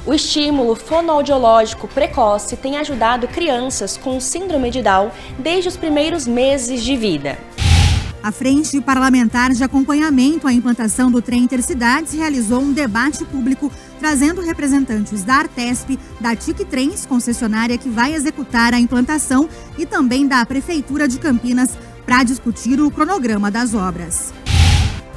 O estímulo fonoaudiológico precoce tem ajudado crianças com síndrome de Down desde os primeiros meses de vida. A Frente Parlamentar de Acompanhamento à Implantação do Trem Intercidades realizou um debate público trazendo representantes da Artesp, da TIC Trens, concessionária que vai executar a implantação, e também da Prefeitura de Campinas para discutir o cronograma das obras.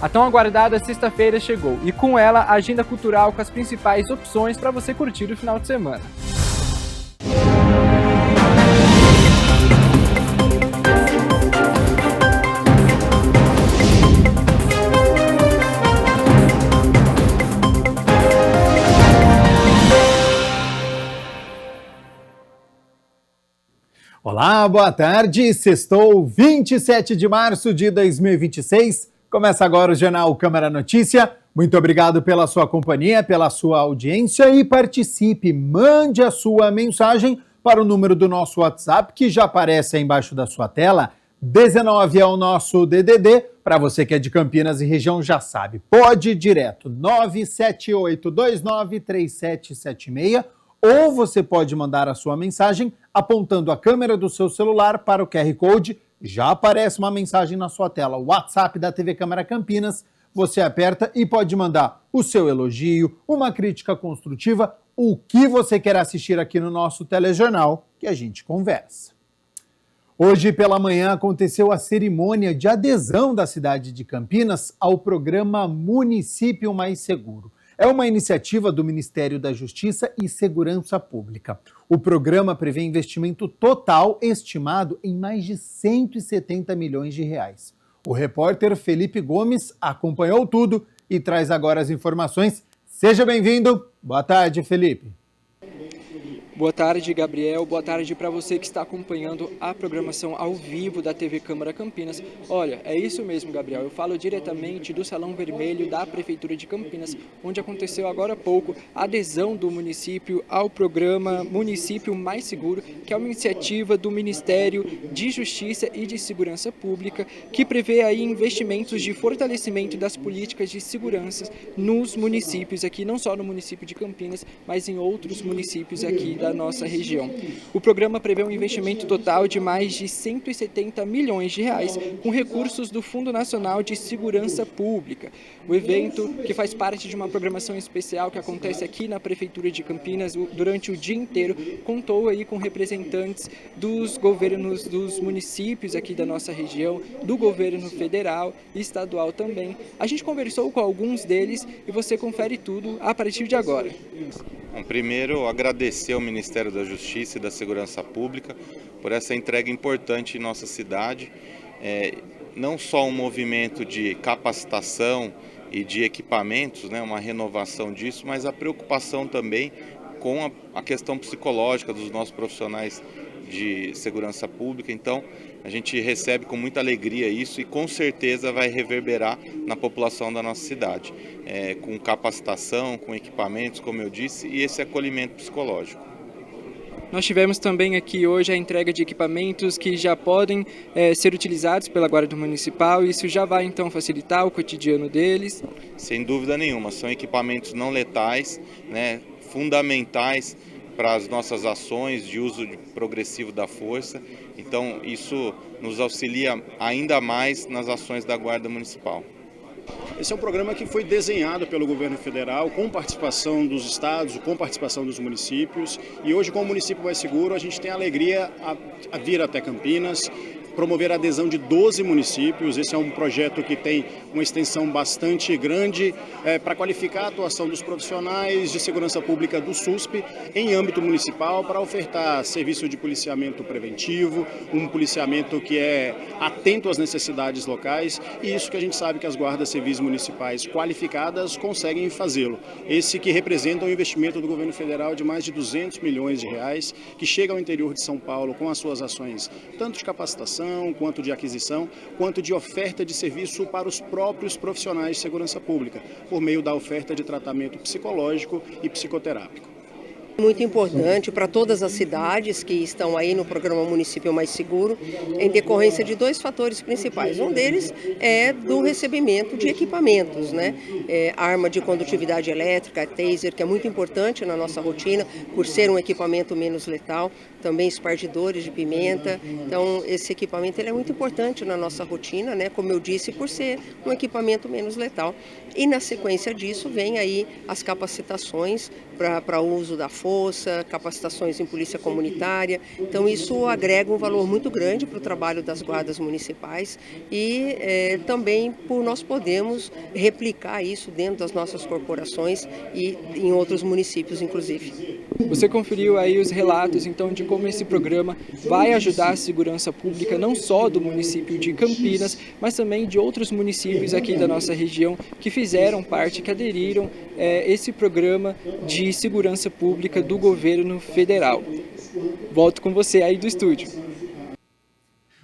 A tão aguardada sexta-feira chegou e com ela a agenda cultural com as principais opções para você curtir o final de semana. Olá, boa tarde. Sextou, 27 de março de 2026. Começa agora o Jornal Câmara Notícia. Muito obrigado pela sua companhia, pela sua audiência e participe. Mande a sua mensagem para o número do nosso WhatsApp que já aparece aí embaixo da sua tela. 19 é o nosso DDD. Para você que é de Campinas e região já sabe. Pode ir direto, 978293776. Ou você pode mandar a sua mensagem apontando a câmera do seu celular para o QR Code. Já aparece uma mensagem na sua tela, o WhatsApp da TV Câmara Campinas. Você aperta e pode mandar o seu elogio, uma crítica construtiva, o que você quer assistir aqui no nosso telejornal, que a gente conversa. Hoje pela manhã aconteceu a cerimônia de adesão da cidade de Campinas ao programa Município Mais Seguro. É uma iniciativa do Ministério da Justiça e Segurança Pública. O programa prevê investimento total estimado em mais de 170 milhões de reais. O repórter Felipe Gomes acompanhou tudo e traz agora as informações. Seja bem-vindo. Boa tarde, Felipe. Boa tarde, Gabriel. Boa tarde para você que está acompanhando a programação ao vivo da TV Câmara Campinas. Olha, é isso mesmo, Gabriel. Eu falo diretamente do Salão Vermelho da Prefeitura de Campinas, onde aconteceu agora há pouco a adesão do município ao programa Município Mais Seguro, que é uma iniciativa do Ministério de Justiça e de Segurança Pública, que prevê aí investimentos de fortalecimento das políticas de segurança nos municípios aqui, não só no município de Campinas, mas em outros municípios aqui da nossa região. O programa prevê um investimento total de mais de 170 milhões de reais, com recursos do Fundo Nacional de Segurança Pública. O evento, que faz parte de uma programação especial que acontece aqui na Prefeitura de Campinas durante o dia inteiro, contou aí com representantes dos governos dos municípios aqui da nossa região, do governo federal e estadual também. A gente conversou com alguns deles e você confere tudo a partir de agora. Bom, primeiro, agradecer ao Ministério da Justiça e da Segurança Pública por essa entrega importante em nossa cidade. Não só um movimento de capacitação e de equipamentos, né, uma renovação disso, mas a preocupação também com a questão psicológica dos nossos profissionais de segurança pública. Então, a gente recebe com muita alegria isso e com certeza vai reverberar na população da nossa cidade, com capacitação, com equipamentos, como eu disse, e esse acolhimento psicológico. Nós tivemos também aqui hoje a entrega de equipamentos que já podem ser utilizados pela Guarda Municipal, e isso já vai então facilitar o cotidiano deles? Sem dúvida nenhuma, são equipamentos não letais, né, fundamentais para as nossas ações de uso progressivo da força. Então, isso nos auxilia ainda mais nas ações da Guarda Municipal. Esse é um programa que foi desenhado pelo governo federal, com participação dos estados, com participação dos municípios. E hoje, com o Município Mais Seguro, a gente tem a alegria a vir até Campinas, promover a adesão de 12 municípios. Esse é um projeto que tem uma extensão bastante grande para qualificar a atuação dos profissionais de segurança pública do SUSP em âmbito municipal, para ofertar serviço de policiamento preventivo, um policiamento que é atento às necessidades locais, e isso que a gente sabe que as guardas civis municipais qualificadas conseguem fazê-lo. Esse que representa um investimento do governo federal de mais de 200 milhões de reais, que chega ao interior de São Paulo com as suas ações, tanto de capacitação, quanto de aquisição, quanto de oferta de serviço para os próprios profissionais de segurança pública, por meio da oferta de tratamento psicológico e psicoterápico. Muito importante para todas as cidades que estão aí no programa Município Mais Seguro, em decorrência de 2 fatores principais. Um deles é do recebimento de equipamentos, né? Arma de condutividade elétrica, taser, que é muito importante na nossa rotina, por ser um equipamento menos letal, também espargidores de pimenta. Então, esse equipamento ele é muito importante na nossa rotina, né? Como eu disse, por ser um equipamento menos letal. E na sequência disso, vem aí as capacitações para o uso da força, capacitações em polícia comunitária. Então isso agrega um valor muito grande para o trabalho das guardas municipais e também por nós podemos replicar isso dentro das nossas corporações e em outros municípios, inclusive. Você conferiu aí os relatos, então, de como esse programa vai ajudar a segurança pública, não só do município de Campinas, mas também de outros municípios aqui da nossa região que fizeram parte, que aderiram a esse programa de segurança pública do governo federal. Volto com você aí do estúdio.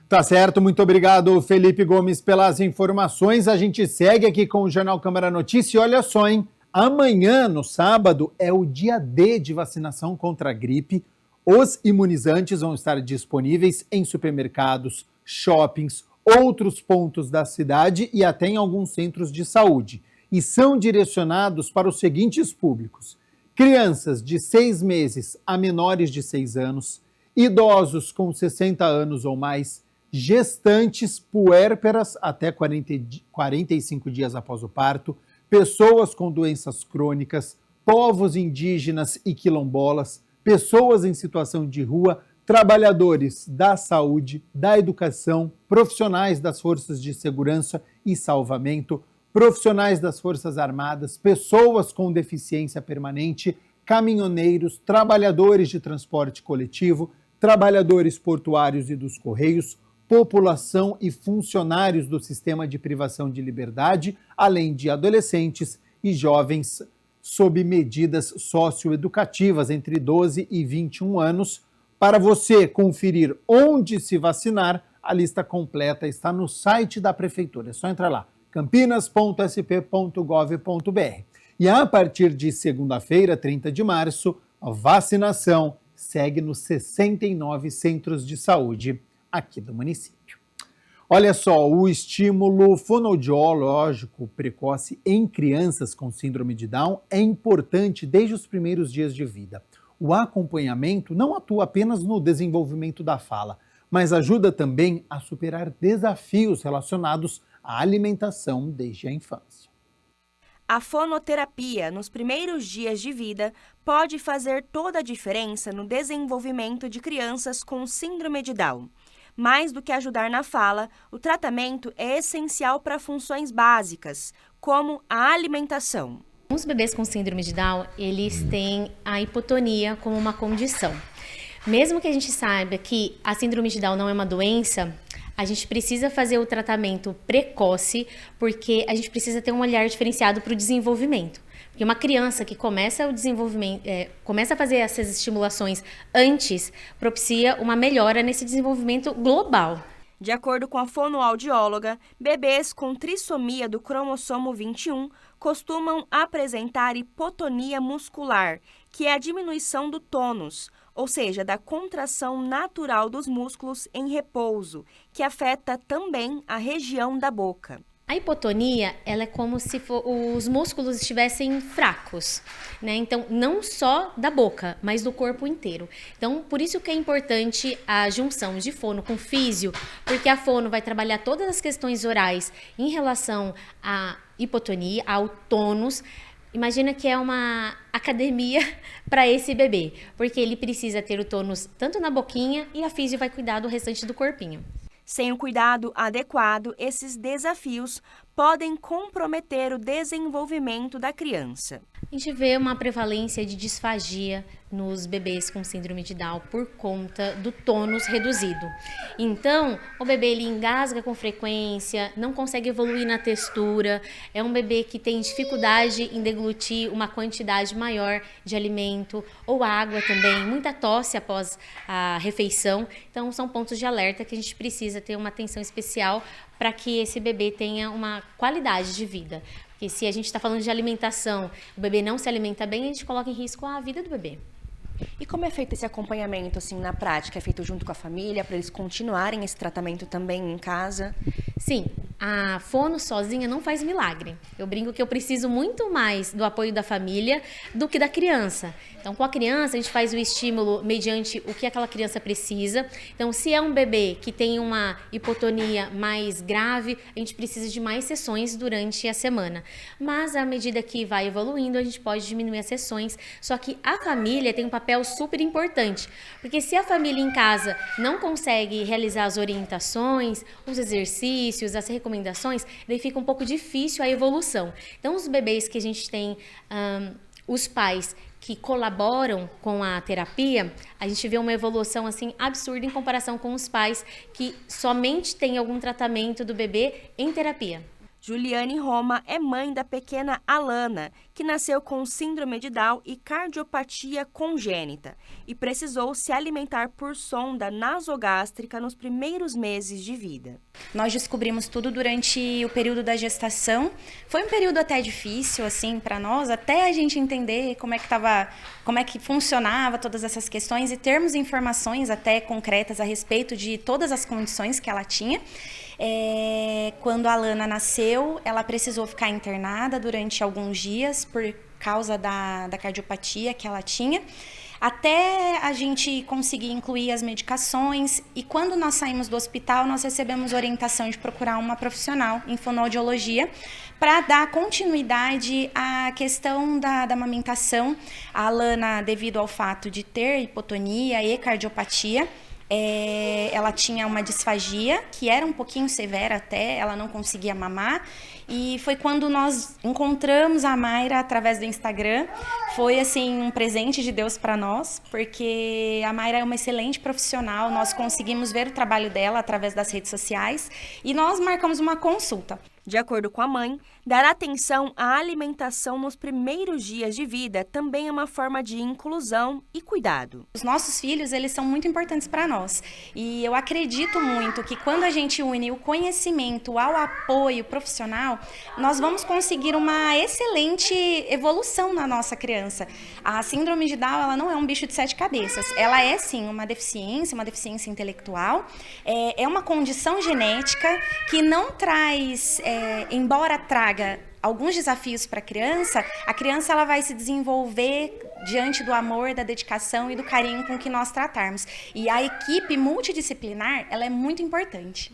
Tá certo, muito obrigado, Felipe Gomes, pelas informações. A gente segue aqui com o Jornal Câmara Notícia e olha só, hein? Amanhã, no sábado, é o dia D de vacinação contra a gripe. Os imunizantes vão estar disponíveis em supermercados, shoppings, outros pontos da cidade e até em alguns centros de saúde. E são direcionados para os seguintes públicos: crianças de 6 meses a menores de 6 anos, idosos com 60 anos ou mais, gestantes puérperas até 45 dias após o parto, pessoas com doenças crônicas, povos indígenas e quilombolas, pessoas em situação de rua, trabalhadores da saúde, da educação, profissionais das forças de segurança e salvamento, profissionais das Forças Armadas, pessoas com deficiência permanente, caminhoneiros, trabalhadores de transporte coletivo, trabalhadores portuários e dos Correios, população e funcionários do sistema de privação de liberdade, além de adolescentes e jovens sob medidas socioeducativas entre 12 e 21 anos. Para você conferir onde se vacinar, a lista completa está no site da Prefeitura. É só entrar lá, campinas.sp.gov.br. E a partir de segunda-feira, 30 de março, a vacinação segue nos 69 centros de saúde aqui do município. Olha só, o estímulo fonoaudiológico precoce em crianças com síndrome de Down é importante desde os primeiros dias de vida. O acompanhamento não atua apenas no desenvolvimento da fala, mas ajuda também a superar desafios relacionados à alimentação desde a infância. A fonoterapia nos primeiros dias de vida pode fazer toda a diferença no desenvolvimento de crianças com síndrome de Down. Mais do que ajudar na fala, o tratamento é essencial para funções básicas, como a alimentação. Os bebês com síndrome de Down, eles têm a hipotonia como uma condição. Mesmo que a gente saiba que a síndrome de Down não é uma doença, a gente precisa fazer o tratamento precoce, porque a gente precisa ter um olhar diferenciado para o desenvolvimento. Porque uma criança que começa o desenvolvimento, começa a fazer essas estimulações antes, propicia uma melhora nesse desenvolvimento global. De acordo com a fonoaudióloga, bebês com trissomia do cromossomo 21 costumam apresentar hipotonia muscular, que é a diminuição do tônus, ou seja, da contração natural dos músculos em repouso, que afeta também a região da boca. A hipotonia, ela é como se os músculos estivessem fracos, né? Então, não só da boca, mas do corpo inteiro. Então, por isso que é importante a junção de fono com físio, porque a fono vai trabalhar todas as questões orais em relação à hipotonia, ao tônus. Imagina que é uma academia para esse bebê, porque ele precisa ter o tônus tanto na boquinha e a físio vai cuidar do restante do corpinho. Sem o cuidado adequado, esses desafios podem comprometer o desenvolvimento da criança. A gente vê uma prevalência de disfagia nos bebês com síndrome de Down por conta do tônus reduzido. Então, o bebê ele engasga com frequência, não consegue evoluir na textura, é um bebê que tem dificuldade em deglutir uma quantidade maior de alimento ou água também, muita tosse após a refeição. Então, são pontos de alerta que a gente precisa ter uma atenção especial para que esse bebê tenha uma qualidade de vida. Porque se a gente está falando de alimentação, o bebê não se alimenta bem, a gente coloca em risco a vida do bebê. E como é feito esse acompanhamento, assim, na prática? É feito junto com a família, para eles continuarem esse tratamento também em casa? Sim, a fono sozinha não faz milagre. Eu brinco que eu preciso muito mais do apoio da família do que da criança. Então, com a criança, a gente faz o estímulo mediante o que aquela criança precisa. Então, se é um bebê que tem uma hipotonia mais grave, a gente precisa de mais sessões durante a semana. Mas, à medida que vai evoluindo, a gente pode diminuir as sessões. Só que a família tem um papel super importante. Porque se a família em casa não consegue realizar as orientações, os exercícios, as recomendações, daí fica um pouco difícil a evolução. Então, os bebês que a gente tem, os pais que colaboram com a terapia, a gente vê uma evolução assim absurda em comparação com os pais que somente têm algum tratamento do bebê em terapia. Juliane Roma é mãe da pequena Alana, que nasceu com síndrome de Down e cardiopatia congênita e precisou se alimentar por sonda nasogástrica nos primeiros meses de vida. Nós descobrimos tudo durante o período da gestação. Foi um período até difícil assim para nós, até a gente entender como é que funcionava todas essas questões e termos informações até concretas a respeito de todas as condições que ela tinha. Quando a Alana nasceu, ela precisou ficar internada durante alguns dias por causa da cardiopatia que ela tinha, até a gente conseguir incluir as medicações. E quando nós saímos do hospital, nós recebemos orientação de procurar uma profissional em fonoaudiologia para dar continuidade à questão da amamentação. A Alana, devido ao fato de ter hipotonia e cardiopatia, ela tinha uma disfagia que era um pouquinho severa até, ela não conseguia mamar. E foi quando nós encontramos a Mayra através do Instagram. Foi assim um presente de Deus para nós, porque a Mayra é uma excelente profissional. Nós conseguimos ver o trabalho dela através das redes sociais e nós marcamos uma consulta. De acordo com a mãe, dar atenção à alimentação nos primeiros dias de vida também é uma forma de inclusão e cuidado. Os nossos filhos, eles são muito importantes para nós. E eu acredito muito que quando a gente une o conhecimento ao apoio profissional, nós vamos conseguir uma excelente evolução na nossa criança. A síndrome de Down, ela não é um bicho de 7 cabeças. Ela é, sim, uma deficiência intelectual. É uma condição genética que não traz... embora traga alguns desafios para a criança ela vai se desenvolver diante do amor, da dedicação e do carinho com que nós tratarmos. E a equipe multidisciplinar, ela é muito importante.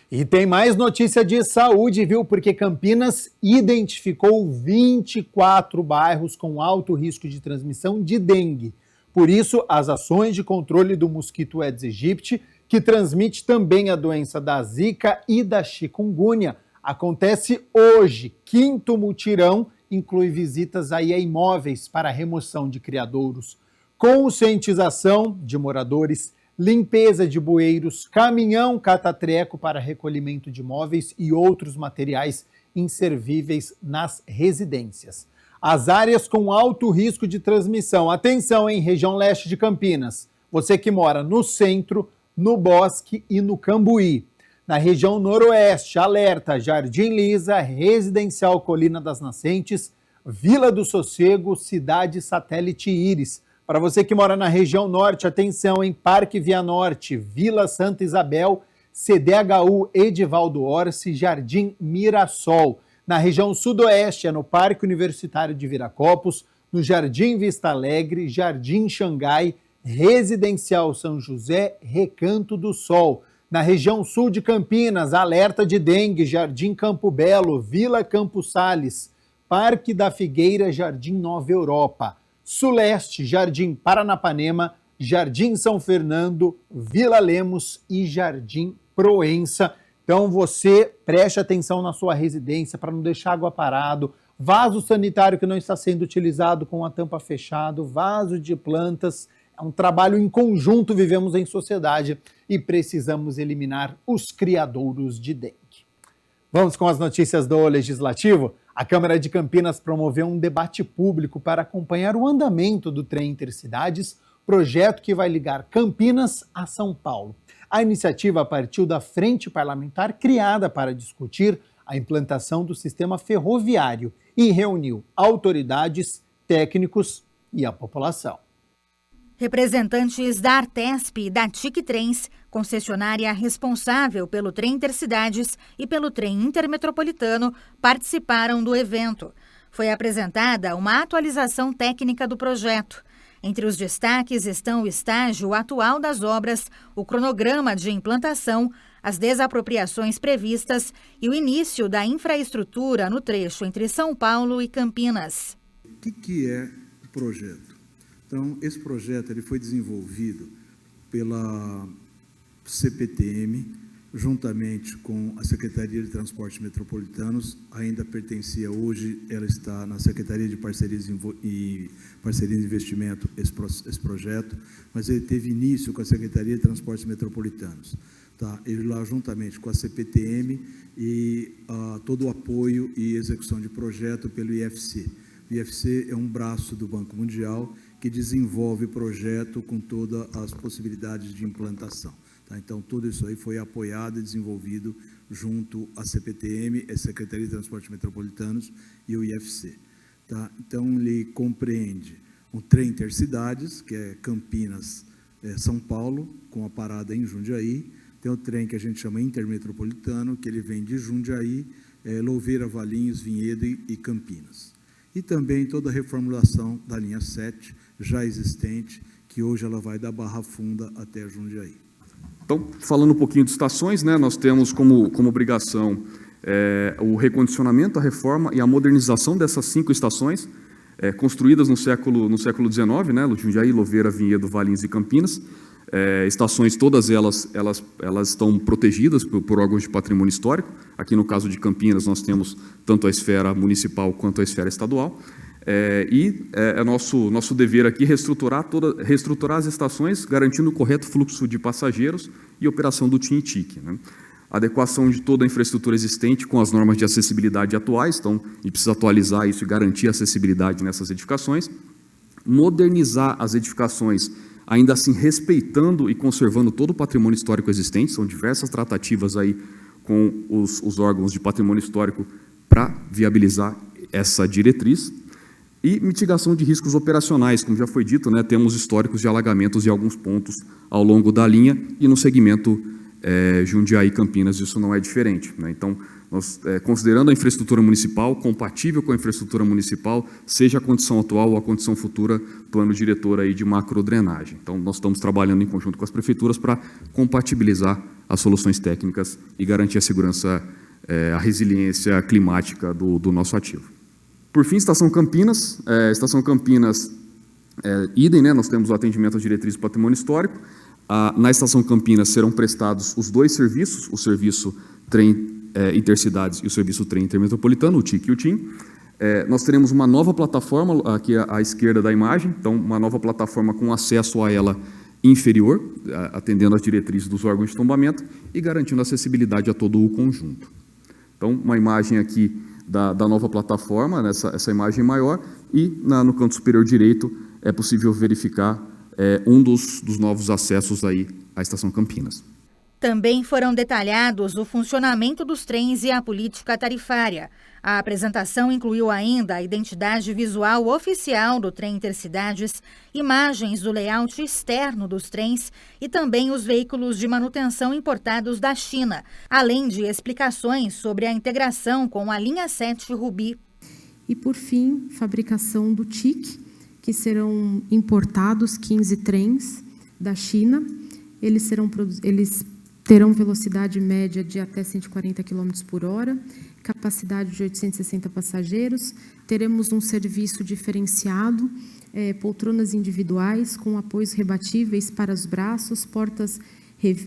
E tem mais notícia de saúde, viu? Porque Campinas identificou 24 bairros com alto risco de transmissão de dengue. Por isso, as ações de controle do mosquito Aedes aegypti, que transmite também a doença da Zika e da chikungunya, acontece hoje. 5º mutirão inclui visitas aí a imóveis para remoção de criadouros, conscientização de moradores, limpeza de bueiros, caminhão catatreco para recolhimento de móveis e outros materiais inservíveis nas residências. As áreas com alto risco de transmissão. Atenção, em região leste de Campinas. Você que mora no centro, no Bosque e no Cambuí. Na região noroeste, alerta: Jardim Lisa, Residencial Colina das Nascentes, Vila do Sossego, Cidade Satélite Íris. Para você que mora na região norte, atenção, em Parque Via Norte, Vila Santa Isabel, CDHU Edivaldo Orsi, Jardim Mirassol. Na região sudoeste, é no Parque Universitário de Viracopos, no Jardim Vista Alegre, Jardim Xangai, Residencial São José, Recanto do Sol. Na região sul de Campinas, alerta de dengue, Jardim Campo Belo, Vila Campos Sales, Parque da Figueira, Jardim Nova Europa. Suleste, Jardim Paranapanema, Jardim São Fernando, Vila Lemos e Jardim Proença. Então você preste atenção na sua residência para não deixar água parado, vaso sanitário que não está sendo utilizado com a tampa fechada, vaso de plantas. É um trabalho em conjunto, vivemos em sociedade e precisamos eliminar os criadouros de dengue. Vamos com as notícias do Legislativo? A Câmara de Campinas promoveu um debate público para acompanhar o andamento do trem Intercidades, projeto que vai ligar Campinas a São Paulo. A iniciativa partiu da frente parlamentar criada para discutir a implantação do sistema ferroviário e reuniu autoridades, técnicos e a população. Representantes da Artesp e da TIC Trens, concessionária responsável pelo trem Intercidades e pelo trem intermetropolitano, participaram do evento. Foi apresentada uma atualização técnica do projeto. Entre os destaques estão o estágio atual das obras, o cronograma de implantação, as desapropriações previstas e o início da infraestrutura no trecho entre São Paulo e Campinas. O que é o projeto? Então, esse projeto ele foi desenvolvido pela CPTM, juntamente com a Secretaria de Transportes Metropolitanos, ainda pertencia hoje, ela está na Secretaria de Parcerias e Investimento, esse projeto, mas ele teve início com a Secretaria de Transportes Metropolitanos. Tá? Ele lá, juntamente com a CPTM e todo o apoio e execução de projeto pelo IFC. O IFC é um braço do Banco Mundial que desenvolve projeto com todas as possibilidades de implantação. Tá? Então, tudo isso aí foi apoiado e desenvolvido junto à CPTM, a Secretaria de Transportes Metropolitanos e o IFC. Tá? Então, ele compreende um trem Intercidades, que é Campinas, São Paulo, com a parada em Jundiaí. Tem o trem que a gente chama Intermetropolitano, que ele vem de Jundiaí, Louveira, Valinhos, Vinhedo e Campinas. E também toda a reformulação da linha 7, já existente, que hoje ela vai da Barra Funda até Jundiaí. Então, falando um pouquinho de estações, né, nós temos como obrigação o recondicionamento, a reforma e a modernização dessas 5 estações, construídas no século XIX, né, Jundiaí, Louveira, Vinhedo, Valinhos e Campinas. Estações, todas elas estão protegidas por órgãos de patrimônio histórico. Aqui, no caso de Campinas, nós temos tanto a esfera municipal quanto a esfera estadual. É nosso dever aqui reestruturar as estações, garantindo o correto fluxo de passageiros e operação do TIM e TIC. Né? Adequação de toda a infraestrutura existente com as normas de acessibilidade atuais, então, a gente precisa atualizar isso e garantir a acessibilidade nessas edificações. Modernizar as edificações, ainda assim respeitando e conservando todo o patrimônio histórico existente. São diversas tratativas aí com os órgãos de patrimônio histórico para viabilizar essa diretriz. E mitigação de riscos operacionais, como já foi dito, né, temos históricos de alagamentos em alguns pontos ao longo da linha e no segmento Jundiaí-Campinas isso não é diferente. Né? Então, nós, considerando a infraestrutura municipal, compatível com a infraestrutura municipal, seja a condição atual ou a condição futura, plano diretor aí de macrodrenagem. Então, nós estamos trabalhando em conjunto com as prefeituras para compatibilizar as soluções técnicas e garantir a segurança, a resiliência climática do nosso ativo. Por fim, Estação Campinas. Idem, né, nós temos o atendimento às diretrizes do patrimônio histórico. Na Estação Campinas serão prestados os 2 serviços, o serviço trem Intercidades e o serviço trem intermetropolitano, o TIC e o TIM. Nós teremos uma nova plataforma, aqui à esquerda da imagem, então uma nova plataforma com acesso a ela inferior, atendendo às diretrizes dos órgãos de tombamento e garantindo acessibilidade a todo o conjunto. Então, uma imagem aqui da nova plataforma, essa imagem maior, e no canto superior direito é possível verificar um dos novos acessos aí à Estação Campinas. Também foram detalhados o funcionamento dos trens e a política tarifária. A apresentação incluiu ainda a identidade visual oficial do trem Intercidades, imagens do layout externo dos trens e também os veículos de manutenção importados da China, além de explicações sobre a integração com a linha 7 Rubi. E, por fim, fabricação do TIC, que serão importados 15 trens da China. Eles terão velocidade média de até 140 km por hora, capacidade de 860 passageiros. Teremos um serviço diferenciado, poltronas individuais com apoios rebatíveis para os braços,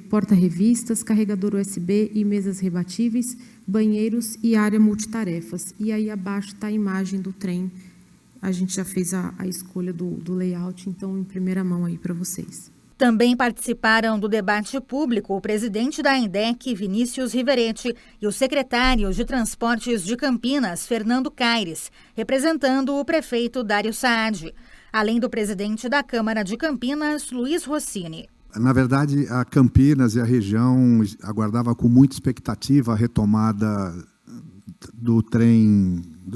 porta-revistas, carregador USB e mesas rebatíveis, banheiros e área multitarefas. E aí abaixo está a imagem do trem. A gente já fez a escolha do layout, então em primeira mão aí para vocês. Também participaram do debate público o presidente da ANDEC, Vinícius Riveretti, e o secretário de Transportes de Campinas, Fernando Caires, representando o prefeito Dário Saad, além do presidente da Câmara de Campinas, Luiz Rossini. Na verdade, a Campinas e a região aguardava com muita expectativa a retomada do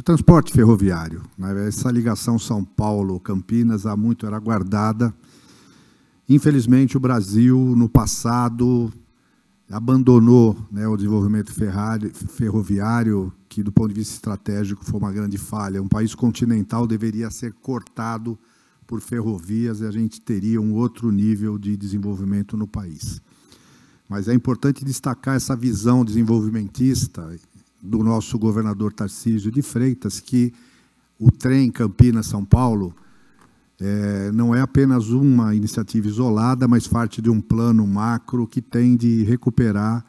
transporte ferroviário. Essa ligação São Paulo-Campinas há muito era aguardada. Infelizmente, o Brasil, no passado, abandonou, né, o desenvolvimento ferroviário, que, do ponto de vista estratégico, foi uma grande falha. Um país continental deveria ser cortado por ferrovias e a gente teria um outro nível de desenvolvimento no país. Mas é importante destacar essa visão desenvolvimentista do nosso governador Tarcísio de Freitas, que o trem Campinas-São Paulo não é apenas uma iniciativa isolada, mas parte de um plano macro que tem de recuperar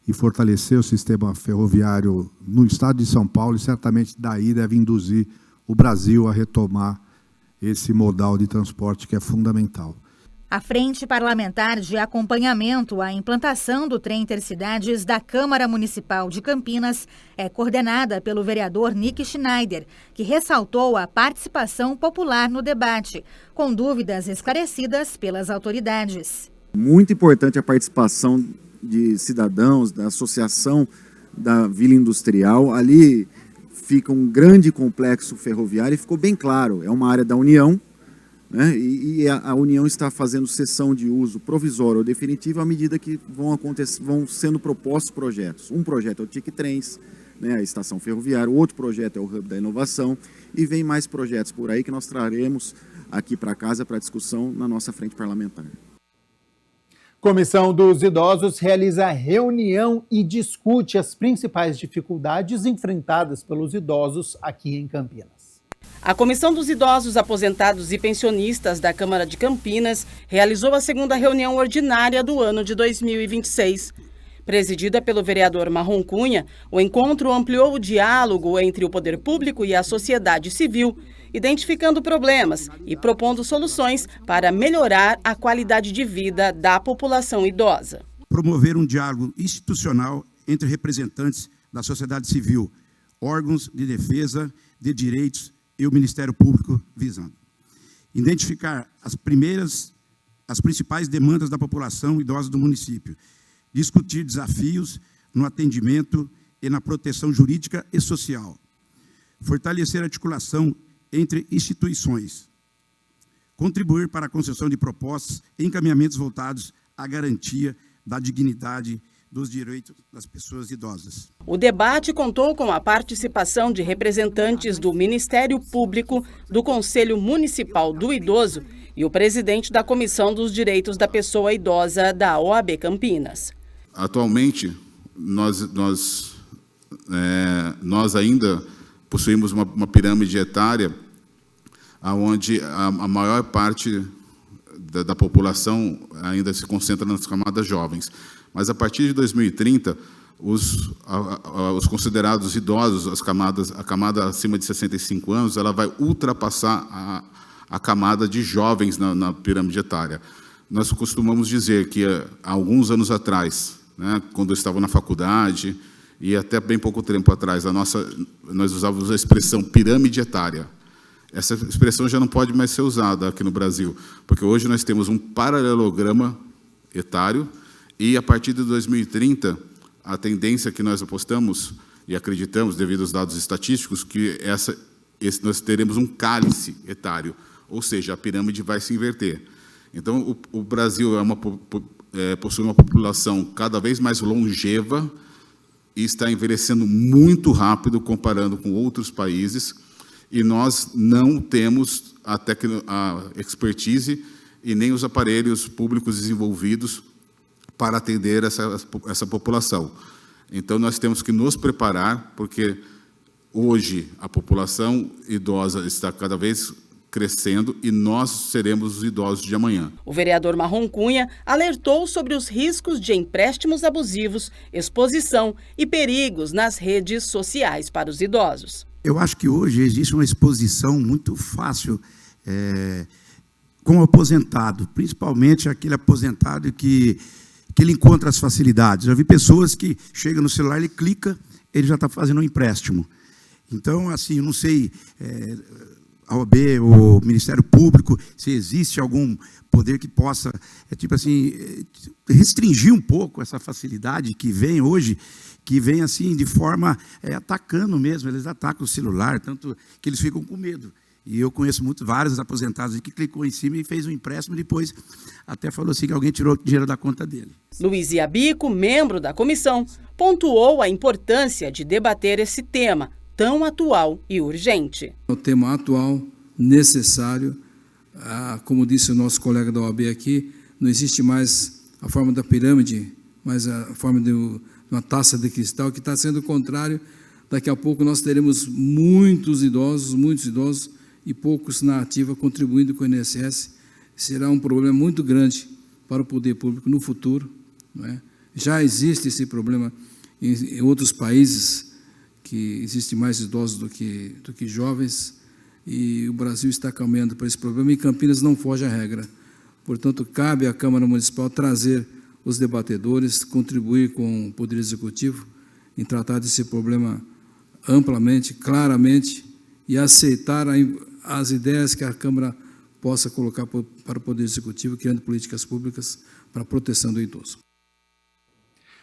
e fortalecer o sistema ferroviário no estado de São Paulo, e certamente daí deve induzir o Brasil a retomar esse modal de transporte que é fundamental. A Frente Parlamentar de Acompanhamento à Implantação do Trem Intercidades da Câmara Municipal de Campinas é coordenada pelo vereador Nick Schneider, que ressaltou a participação popular no debate, com dúvidas esclarecidas pelas autoridades. Muito importante a participação de cidadãos, da associação da Vila Industrial. Ali fica um grande complexo ferroviário e ficou bem claro, é uma área da União, né? E a União está fazendo cessão de uso provisório ou definitivo à medida que vão sendo propostos projetos. Um projeto é o TIC Trens, né, a estação ferroviária, o outro projeto é o Hub da Inovação, e vem mais projetos por aí que nós traremos aqui para casa para discussão na nossa frente parlamentar. Comissão dos Idosos realiza reunião e discute as principais dificuldades enfrentadas pelos idosos aqui em Campinas. A Comissão dos Idosos, Aposentados e Pensionistas da Câmara de Campinas realizou a segunda reunião ordinária do ano de 2026. Presidida pelo vereador Marrom Cunha, o encontro ampliou o diálogo entre o poder público e a sociedade civil, identificando problemas e propondo soluções para melhorar a qualidade de vida da população idosa. Promover um diálogo institucional entre representantes da sociedade civil, órgãos de defesa de direitos e o Ministério Público, visando identificar as principais demandas da população idosa do município, discutir desafios no atendimento e na proteção jurídica e social, fortalecer a articulação entre instituições, contribuir para a construção de propostas e encaminhamentos voltados à garantia da dignidade dos direitos das pessoas idosas. O debate contou com a participação de representantes do Ministério Público, do Conselho Municipal do Idoso e o presidente da Comissão dos Direitos da Pessoa Idosa da OAB Campinas. Atualmente, nós ainda possuímos uma pirâmide etária onde a maior parte da população ainda se concentra nas camadas jovens. Mas, a partir de 2030, os considerados idosos, a camada acima de 65 anos, ela vai ultrapassar a camada de jovens na pirâmide etária. Nós costumamos dizer que, há alguns anos atrás, né, quando eu estava na faculdade, e até bem pouco tempo atrás, nós usávamos a expressão pirâmide etária. Essa expressão já não pode mais ser usada aqui no Brasil, porque hoje nós temos um paralelograma etário, e, a partir de 2030, a tendência que nós apostamos e acreditamos, devido aos dados estatísticos, que nós teremos um cálice etário, ou seja, a pirâmide vai se inverter. Então, o Brasil possui uma população cada vez mais longeva e está envelhecendo muito rápido comparando com outros países, e nós não temos a expertise e nem os aparelhos públicos desenvolvidos para atender essa população. Então, nós temos que nos preparar, porque hoje a população idosa está cada vez crescendo e nós seremos os idosos de amanhã. O vereador Marrom Cunha alertou sobre os riscos de empréstimos abusivos, exposição e perigos nas redes sociais para os idosos. Eu acho que hoje existe uma exposição muito fácil com o aposentado, principalmente aquele aposentado que ele encontra as facilidades. Já vi pessoas que chegam no celular, ele clica, ele já está fazendo um empréstimo. Então, assim, eu não sei, a OAB, o Ministério Público, se existe algum poder que possa, restringir um pouco essa facilidade que vem hoje, que vem assim de forma atacando mesmo. Eles atacam o celular, tanto que eles ficam com medo. E eu conheço vários aposentados que clicou em cima e fez um empréstimo e depois até falou assim que alguém tirou dinheiro da conta dele. Luiz Iabico, membro da comissão, pontuou a importância de debater esse tema tão atual e urgente. O tema atual, necessário, como disse o nosso colega da OAB aqui, não existe mais a forma da pirâmide, mas a forma de uma taça de cristal, que está sendo o contrário. Daqui a pouco nós teremos muitos idosos e poucos na ativa contribuindo com o INSS. Será um problema muito grande para o poder público no futuro, não é? Já existe esse problema em outros países, que existe mais idosos do que jovens, e o Brasil está caminhando para esse problema, e Campinas não foge à regra. Portanto, cabe à Câmara Municipal trazer os debatedores, contribuir com o Poder Executivo em tratar desse problema amplamente, claramente, e aceitar as ideias que a Câmara possa colocar para o Poder Executivo, criando políticas públicas para a proteção do idoso.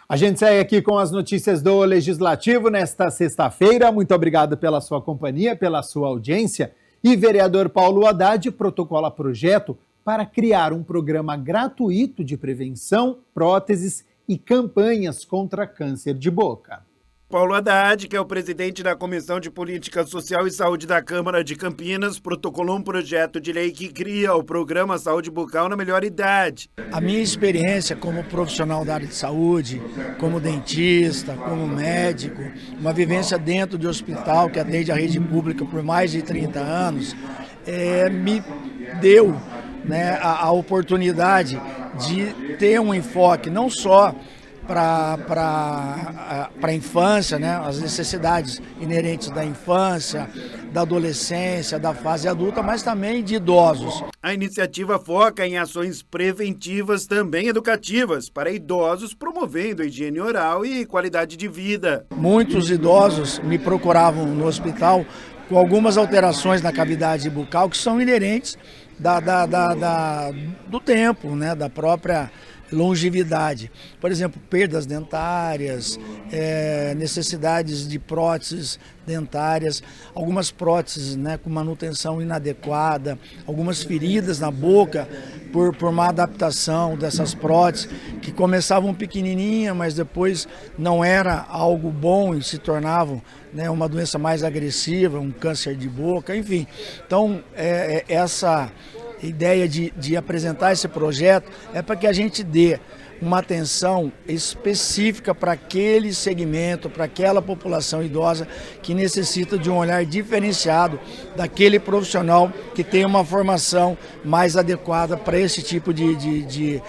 A gente segue aqui com as notícias do Legislativo nesta sexta-feira. Muito obrigado pela sua companhia, pela sua audiência. E vereador Paulo Haddad protocola projeto para criar um programa gratuito de prevenção, próteses e campanhas contra câncer de boca. Paulo Haddad, que é o presidente da Comissão de Política Social e Saúde da Câmara de Campinas, protocolou um projeto de lei que cria o programa Saúde Bucal na Melhor Idade. A minha experiência como profissional da área de saúde, como dentista, como médico, uma vivência dentro de hospital que atende a rede pública por mais de 30 anos, me deu, né, a oportunidade de ter um enfoque não só para a infância, né, as necessidades inerentes da infância, da adolescência, da fase adulta, mas também de idosos. A iniciativa foca em ações preventivas, também educativas, para idosos, promovendo a higiene oral e qualidade de vida. Muitos idosos me procuravam no hospital com algumas alterações na cavidade bucal que são inerentes do tempo, né, da própria longevidade. Por exemplo, perdas dentárias, necessidades de próteses dentárias, algumas próteses, né, com manutenção inadequada, algumas feridas na boca por má adaptação dessas próteses, que começavam pequenininha, mas depois não era algo bom e se tornavam, né, uma doença mais agressiva, um câncer de boca, enfim. Então, essa ideia de apresentar esse projeto é para que a gente dê uma atenção específica para aquele segmento, para aquela população idosa que necessita de um olhar diferenciado daquele profissional que tem uma formação mais adequada para esse tipo de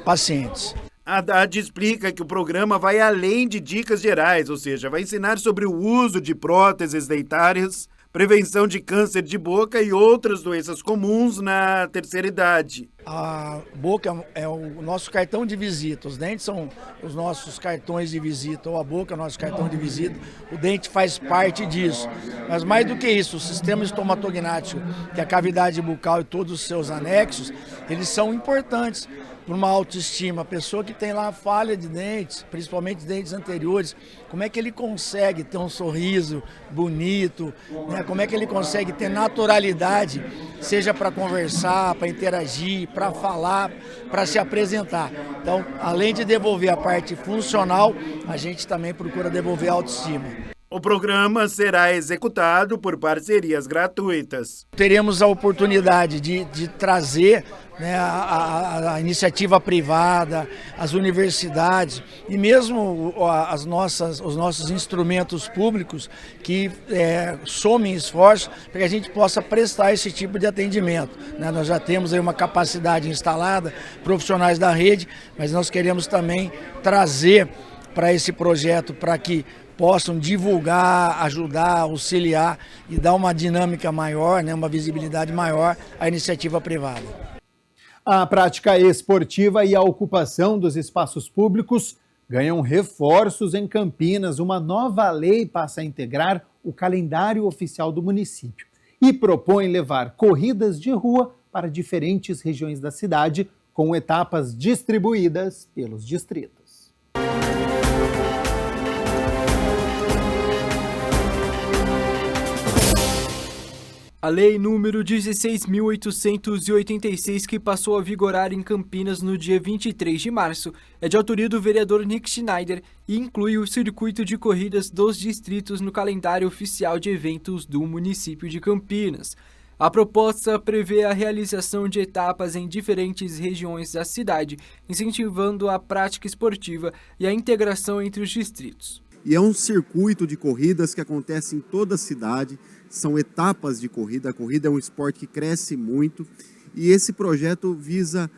pacientes. Haddad explica que o programa vai além de dicas gerais, ou seja, vai ensinar sobre o uso de próteses dentárias, prevenção de câncer de boca e outras doenças comuns na terceira idade. A boca é o nosso cartão de visita, os dentes são os nossos cartões de visita, ou a boca é o nosso cartão de visita, o dente faz parte disso. Mas mais do que isso, o sistema estomatognático, que é a cavidade bucal e todos os seus anexos, eles são importantes para uma autoestima. A pessoa que tem lá falha de dentes, principalmente dentes anteriores, como é que ele consegue ter um sorriso bonito, né? Como é que ele consegue ter naturalidade, seja para conversar, para interagir, para falar, para se apresentar. Então, além de devolver a parte funcional, a gente também procura devolver a autoestima. O programa será executado por parcerias gratuitas. Teremos a oportunidade de trazer, né, a iniciativa privada, as universidades e mesmo os nossos instrumentos públicos que somem esforços para que a gente possa prestar esse tipo de atendimento, né? Nós já temos aí uma capacidade instalada, profissionais da rede, mas nós queremos também trazer para esse projeto para que possam divulgar, ajudar, auxiliar e dar uma dinâmica maior, né, uma visibilidade maior à iniciativa privada. A prática esportiva e a ocupação dos espaços públicos ganham reforços em Campinas. Uma nova lei passa a integrar o calendário oficial do município e propõe levar corridas de rua para diferentes regiões da cidade, com etapas distribuídas pelos distritos. A lei número 16.886, que passou a vigorar em Campinas no dia 23 de março, é de autoria do vereador Nick Schneider e inclui o circuito de corridas dos distritos no calendário oficial de eventos do município de Campinas. A proposta prevê a realização de etapas em diferentes regiões da cidade, incentivando a prática esportiva e a integração entre os distritos. E é um circuito de corridas que acontece em toda a cidade, são etapas de corrida, a corrida é um esporte que cresce muito e esse projeto visa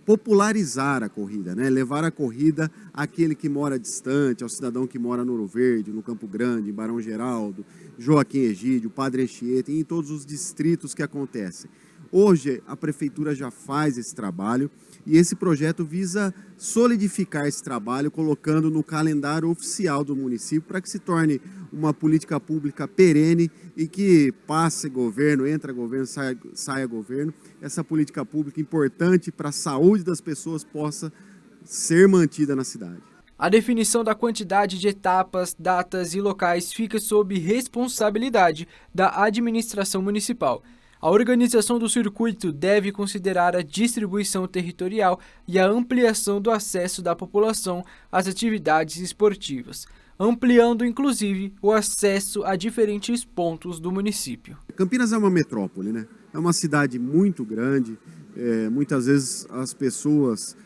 popularizar a corrida, né? Levar a corrida àquele que mora distante, ao cidadão que mora no Ouro Verde, no Campo Grande, em Barão Geraldo, Joaquim Egídio, Padre Anchieta, em todos os distritos que acontecem. Hoje a prefeitura já faz esse trabalho e esse projeto visa solidificar esse trabalho, colocando no calendário oficial do município para que se torne uma política pública perene e que passe governo, entra governo, saia governo. Essa política pública importante para a saúde das pessoas possa ser mantida na cidade. A definição da quantidade de etapas, datas e locais fica sob responsabilidade da administração municipal. A organização do circuito deve considerar a distribuição territorial e a ampliação do acesso da população às atividades esportivas, ampliando inclusive o acesso a diferentes pontos do município. Campinas é uma metrópole, né? É uma cidade muito grande, muitas vezes as pessoas,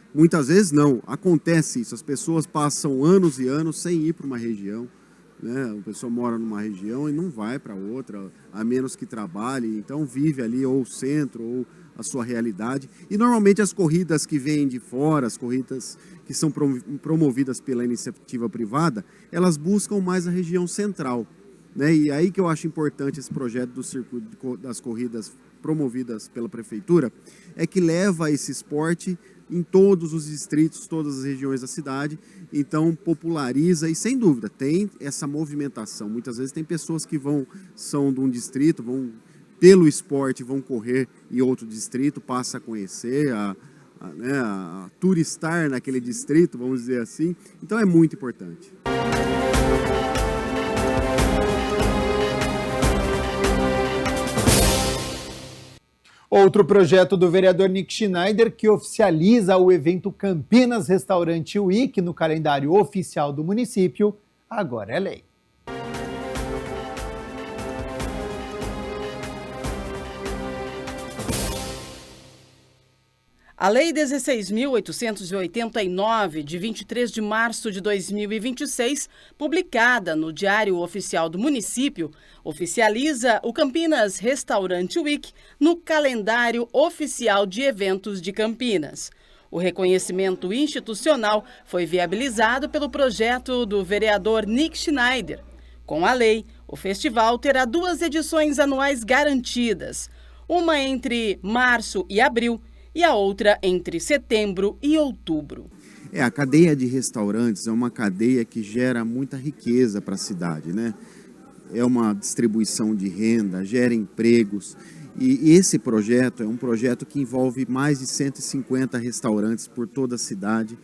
acontece isso, as pessoas passam anos e anos sem ir para uma região. Né? A pessoa mora numa região e não vai para outra, a menos que trabalhe, então vive ali ou o centro ou a sua realidade. E normalmente as corridas que vêm de fora, as corridas que são promovidas pela iniciativa privada, elas buscam mais a região central. Né? E aí que eu acho importante esse projeto do circuito das corridas promovidas pela prefeitura, é que leva esse esporte em todos os distritos, todas as regiões da cidade, então populariza e sem dúvida tem essa movimentação. Muitas vezes tem pessoas que são de um distrito, vão pelo esporte, vão correr em outro distrito, passa a conhecer, a turistar naquele distrito, vamos dizer assim, então é muito importante. Outro projeto do vereador Nick Schneider, que oficializa o evento Campinas Restaurante Week no calendário oficial do município, agora é lei. A Lei 16.889, de 23 de março de 2026, publicada no Diário Oficial do Município, oficializa o Campinas Restaurante Week no calendário oficial de eventos de Campinas. O reconhecimento institucional foi viabilizado pelo projeto do vereador Nick Schneider. Com a lei, o festival terá 2 edições anuais garantidas, uma entre março e abril, e a outra entre setembro e outubro. A cadeia de restaurantes é uma cadeia que gera muita riqueza para a cidade, né? É uma distribuição de renda, gera empregos. E esse projeto é um projeto que envolve mais de 150 restaurantes por toda a cidade.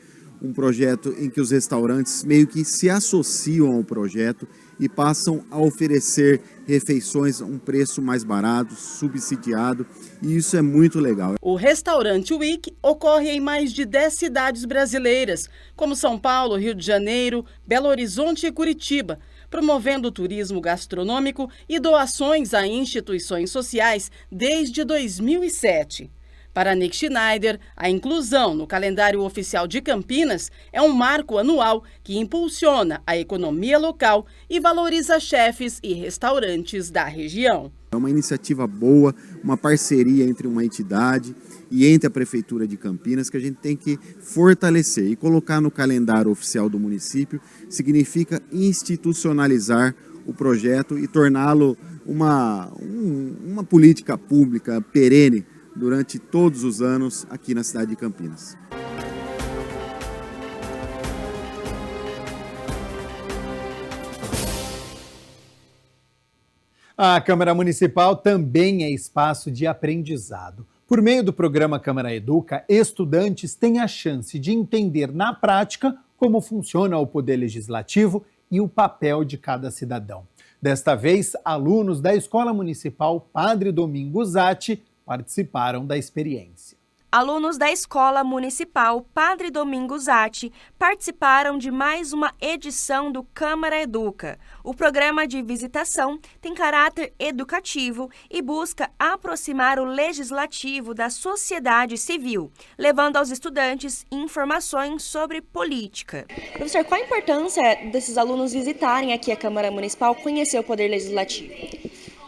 Um projeto em que os restaurantes meio que se associam ao projeto e passam a oferecer refeições a um preço mais barato, subsidiado, e isso é muito legal. O Restaurante Week ocorre em mais de 10 cidades brasileiras, como São Paulo, Rio de Janeiro, Belo Horizonte e Curitiba, promovendo o turismo gastronômico e doações a instituições sociais desde 2007. Para Nick Schneider, a inclusão no calendário oficial de Campinas é um marco anual que impulsiona a economia local e valoriza chefes e restaurantes da região. É uma iniciativa boa, uma parceria entre uma entidade e entre a Prefeitura de Campinas que a gente tem que fortalecer e colocar no calendário oficial do município significa institucionalizar o projeto e torná-lo uma política pública perene durante todos os anos aqui na cidade de Campinas. A Câmara Municipal também é espaço de aprendizado. Por meio do programa Câmara Educa, estudantes têm a chance de entender na prática como funciona o poder legislativo e o papel de cada cidadão. Desta vez, alunos da Escola Municipal Padre Domingos Zatti participaram da experiência. Alunos da Escola Municipal Padre Domingos Zatti participaram de mais uma edição do Câmara Educa. O programa de visitação tem caráter educativo e busca aproximar o legislativo da sociedade civil, levando aos estudantes informações sobre política. Professor, qual a importância desses alunos visitarem aqui a Câmara Municipal, conhecer o Poder Legislativo?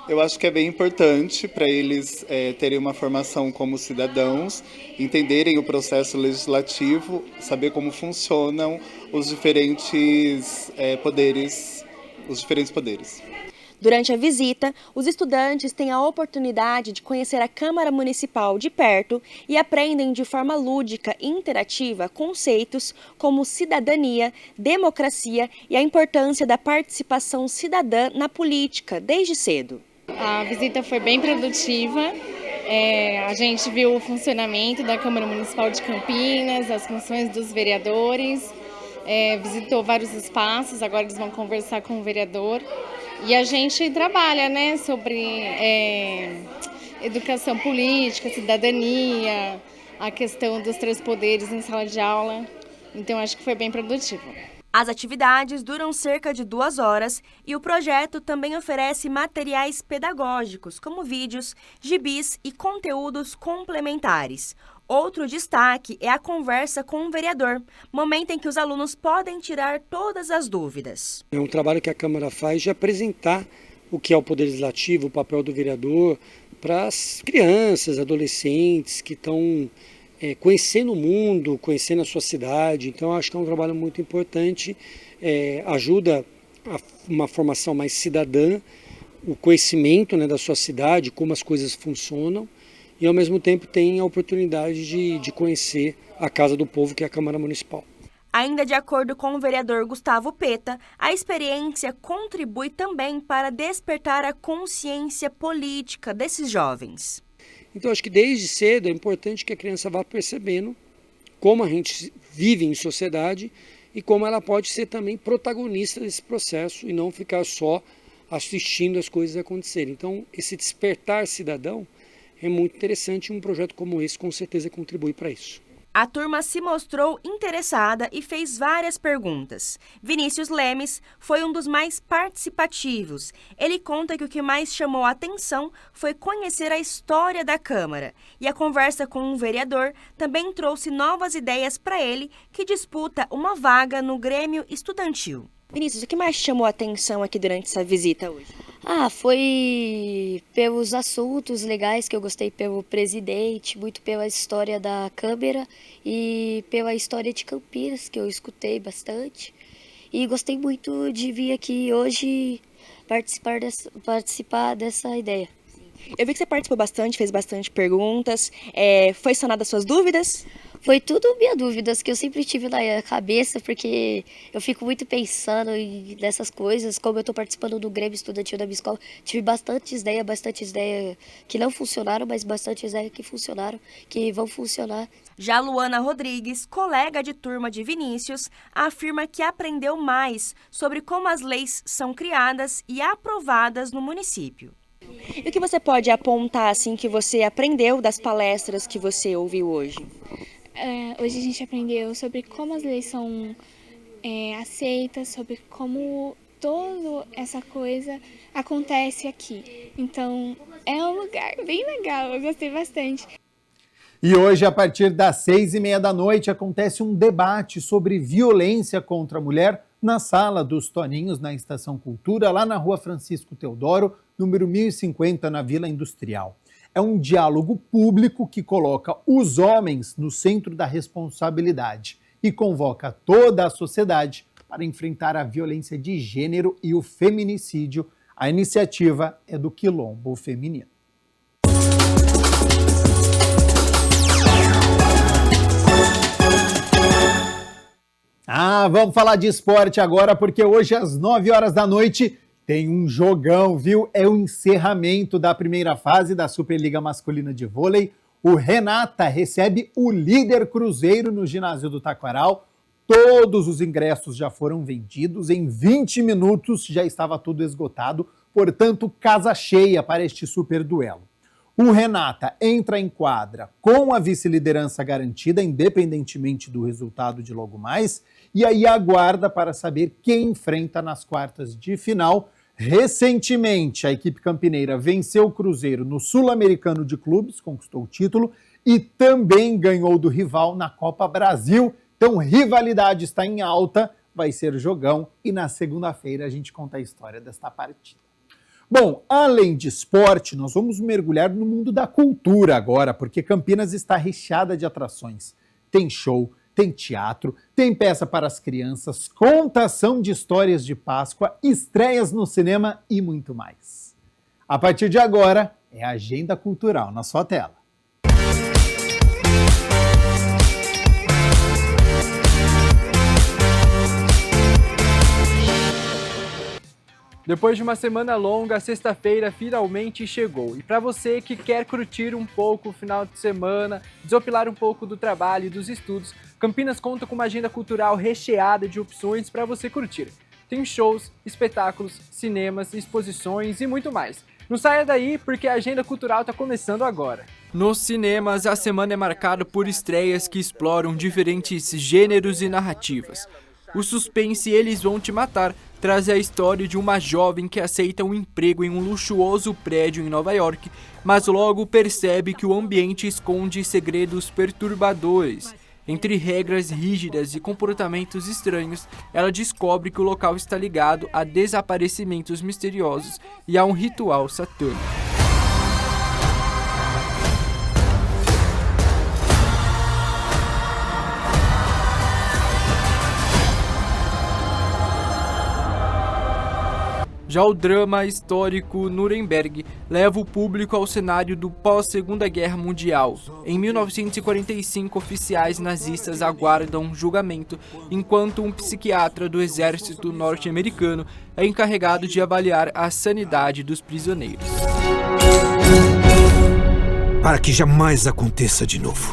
Eu acho que é bem importante para eles terem uma formação como cidadãos, entenderem o processo legislativo, saber como funcionam os diferentes poderes. Durante a visita, os estudantes têm a oportunidade de conhecer a Câmara Municipal de perto e aprendem de forma lúdica e interativa conceitos como cidadania, democracia e a importância da participação cidadã na política desde cedo. A visita foi bem produtiva, a gente viu o funcionamento da Câmara Municipal de Campinas, as funções dos vereadores, visitou vários espaços, agora eles vão conversar com o vereador e a gente trabalha, né, sobre educação política, cidadania, a questão dos 3 poderes em sala de aula, então acho que foi bem produtivo. As atividades duram cerca de 2 horas e o projeto também oferece materiais pedagógicos, como vídeos, gibis e conteúdos complementares. Outro destaque é a conversa com o vereador, momento em que os alunos podem tirar todas as dúvidas. É um trabalho que a Câmara faz de apresentar o que é o Poder Legislativo, o papel do vereador, para as crianças, adolescentes que estão conhecendo o mundo, conhecendo a sua cidade. Então, acho que é um trabalho muito importante, ajuda a uma formação mais cidadã, o conhecimento, né, da sua cidade, como as coisas funcionam, e ao mesmo tempo tem a oportunidade de conhecer a Casa do Povo, que é a Câmara Municipal. Ainda de acordo com o vereador Gustavo Peta, a experiência contribui também para despertar a consciência política desses jovens. Então, acho que desde cedo é importante que a criança vá percebendo como a gente vive em sociedade e como ela pode ser também protagonista desse processo e não ficar só assistindo as coisas acontecerem. Então, esse despertar cidadão é muito interessante e um projeto como esse com certeza contribui para isso. A turma se mostrou interessada e fez várias perguntas. Vinícius Lemes foi um dos mais participativos. Ele conta que o que mais chamou a atenção foi conhecer a história da Câmara. E a conversa com o vereador também trouxe novas ideias para ele, que disputa uma vaga no Grêmio Estudantil. Vinícius, o que mais chamou a atenção aqui durante essa visita hoje? Foi pelos assuntos legais que eu gostei, pelo presidente, muito pela história da Câmara e pela história de Campinas, que eu escutei bastante. E gostei muito de vir aqui hoje participar dessa ideia. Eu vi que você participou bastante, fez bastante perguntas. Foi sanadas suas dúvidas? Foi tudo minhas dúvidas que eu sempre tive na cabeça, porque eu fico muito pensando nessas coisas. Como eu estou participando do Grêmio Estudantil da minha escola, tive bastante ideia que não funcionaram, mas bastante ideia que funcionaram, que vão funcionar. Já Luana Rodrigues, colega de turma de Vinícius, afirma que aprendeu mais sobre como as leis são criadas e aprovadas no município. E o que você pode apontar assim que você aprendeu das palestras que você ouviu hoje? Hoje a gente aprendeu sobre como as leis são aceitas, sobre como toda essa coisa acontece aqui. Então, é um lugar bem legal, eu gostei bastante. E hoje, a partir das 18h30 acontece um debate sobre violência contra a mulher na Sala dos Toninhos, na Estação Cultura, lá na Rua Francisco Teodoro, número 1050, na Vila Industrial. É um diálogo público que coloca os homens no centro da responsabilidade e convoca toda a sociedade para enfrentar a violência de gênero e o feminicídio. A iniciativa é do Quilombo Feminino. Vamos falar de esporte agora, porque hoje às 9h tem um jogão, viu? É o encerramento da primeira fase da Superliga Masculina de Vôlei. O Renata recebe o líder Cruzeiro no ginásio do Taquaral. Todos os ingressos já foram vendidos, em 20 minutos já estava tudo esgotado, portanto, casa cheia para este super duelo. O Renata entra em quadra com a vice-liderança garantida, independentemente do resultado de logo mais, e aí aguarda para saber quem enfrenta nas quartas de final. Recentemente, a equipe campineira venceu o Cruzeiro no Sul-Americano de Clubes, conquistou o título, e também ganhou do rival na Copa Brasil. Então, rivalidade está em alta, vai ser jogão, e na segunda-feira a gente conta a história desta partida. Bom, além de esporte, nós vamos mergulhar no mundo da cultura agora, porque Campinas está recheada de atrações. Tem show, tem teatro, tem peça para as crianças, contação de histórias de Páscoa, estreias no cinema e muito mais. A partir de agora, é a Agenda Cultural na sua tela. Depois de uma semana longa, a sexta-feira finalmente chegou. E para você que quer curtir um pouco o final de semana, desopilar um pouco do trabalho e dos estudos, Campinas conta com uma agenda cultural recheada de opções para você curtir. Tem shows, espetáculos, cinemas, exposições e muito mais. Não saia daí porque a agenda cultural está começando agora. Nos cinemas, a semana é marcada por estreias que exploram diferentes gêneros e narrativas. O suspense Eles Vão Te Matar traz a história de uma jovem que aceita um emprego em um luxuoso prédio em Nova York, mas logo percebe que o ambiente esconde segredos perturbadores. Entre regras rígidas e comportamentos estranhos, ela descobre que o local está ligado a desaparecimentos misteriosos e a um ritual satânico. Já o drama histórico Nuremberg leva o público ao cenário do pós-Segunda Guerra Mundial. Em 1945, oficiais nazistas aguardam julgamento, enquanto um psiquiatra do exército norte-americano é encarregado de avaliar a sanidade dos prisioneiros. Para que jamais aconteça de novo.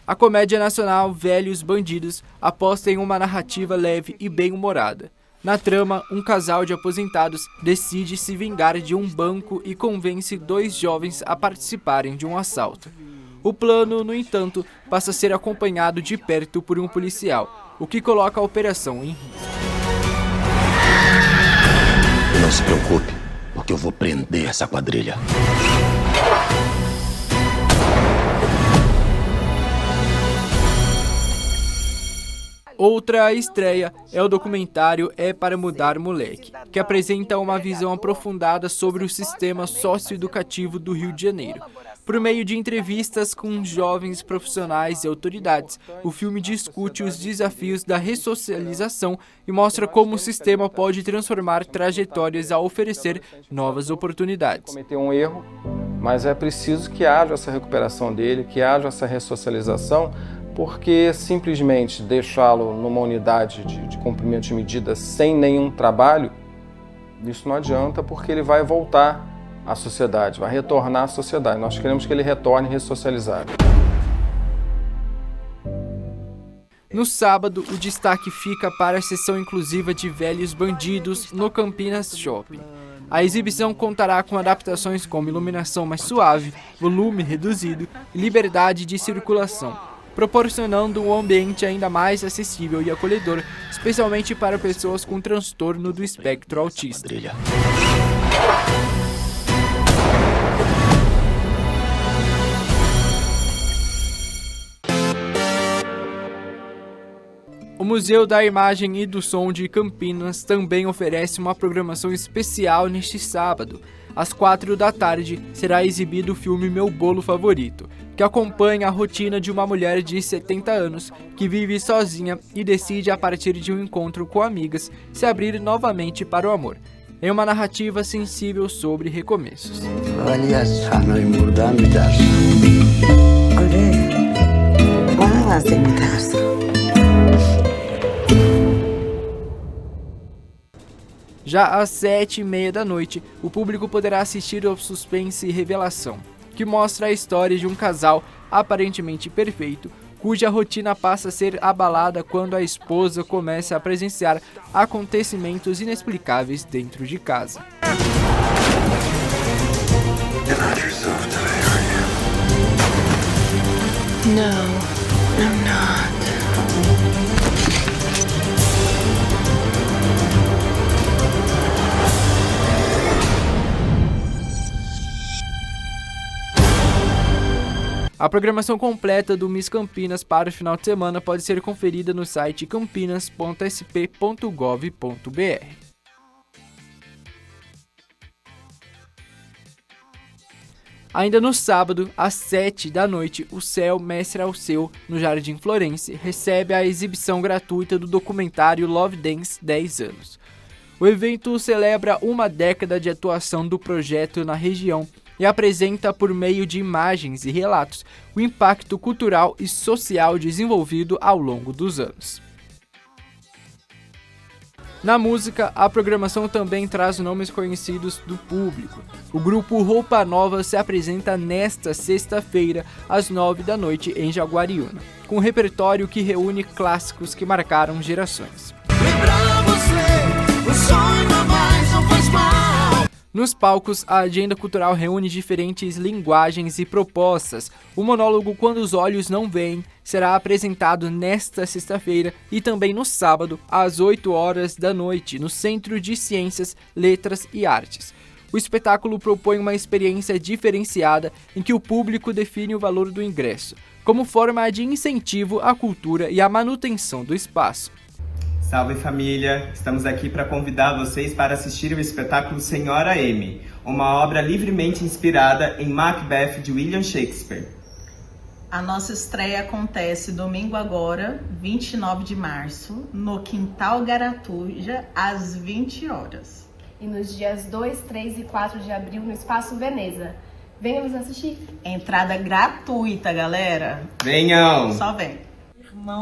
A comédia nacional Velhos Bandidos aposta em uma narrativa leve e bem-humorada. Na trama, um casal de aposentados decide se vingar de um banco e convence dois jovens a participarem de um assalto. O plano, no entanto, passa a ser acompanhado de perto por um policial, o que coloca a operação em risco. Não se preocupe, porque eu vou prender essa quadrilha. Outra estreia é o documentário É Para Mudar Moleque, que apresenta uma visão aprofundada sobre o sistema socioeducativo do Rio de Janeiro. Por meio de entrevistas com jovens profissionais e autoridades, o filme discute os desafios da ressocialização e mostra como o sistema pode transformar trajetórias ao oferecer novas oportunidades. Cometeu um erro, mas é preciso que haja essa recuperação dele, que haja essa ressocialização, porque simplesmente deixá-lo numa unidade de cumprimento de medidas sem nenhum trabalho, isso não adianta, porque ele vai voltar à sociedade, vai retornar à sociedade. Nós queremos que ele retorne ressocializado. No sábado, o destaque fica para a sessão inclusiva de Velhos Bandidos no Campinas Shopping. A exibição contará com adaptações como iluminação mais suave, volume reduzido e liberdade de circulação, proporcionando um ambiente ainda mais acessível e acolhedor, especialmente para pessoas com transtorno do espectro autista. O Museu da Imagem e do Som de Campinas também oferece uma programação especial neste sábado. Às 4 da tarde será exibido o filme Meu Bolo Favorito, que acompanha a rotina de uma mulher de 70 anos que vive sozinha e decide, a partir de um encontro com amigas, se abrir novamente para o amor. É uma narrativa sensível sobre recomeços. Já às 7h30 da noite, o público poderá assistir ao Suspense e Revelação, que mostra a história de um casal aparentemente perfeito, cuja rotina passa a ser abalada quando a esposa começa a presenciar acontecimentos inexplicáveis dentro de casa. No, I'm not. A programação completa do Miss Campinas para o final de semana pode ser conferida no site campinas.sp.gov.br. Ainda no sábado, às 7 da noite, o Céu Mestre Alceu, no Jardim Florense, recebe a exibição gratuita do documentário Love Dance 10 anos. O evento celebra uma década de atuação do projeto na região e apresenta, por meio de imagens e relatos, o impacto cultural e social desenvolvido ao longo dos anos. Na música, a programação também traz nomes conhecidos do público. O grupo Roupa Nova se apresenta nesta sexta-feira, às 9 da noite, em Jaguariúna, com um repertório que reúne clássicos que marcaram gerações. Nos palcos, a agenda cultural reúne diferentes linguagens e propostas. O monólogo Quando os Olhos Não Veem será apresentado nesta sexta-feira e também no sábado, às 8 horas da noite, no Centro de Ciências, Letras e Artes. O espetáculo propõe uma experiência diferenciada em que o público define o valor do ingresso, como forma de incentivo à cultura e à manutenção do espaço. Salve família! Estamos aqui para convidar vocês para assistir o espetáculo Senhora Amy, uma obra livremente inspirada em Macbeth de William Shakespeare. A nossa estreia acontece domingo agora, 29 de março, no Quintal Garatuja, às 20 horas. E nos dias 2, 3 e 4 de abril no Espaço Veneza. Venham nos assistir. Entrada gratuita, galera! Venham! Só vem!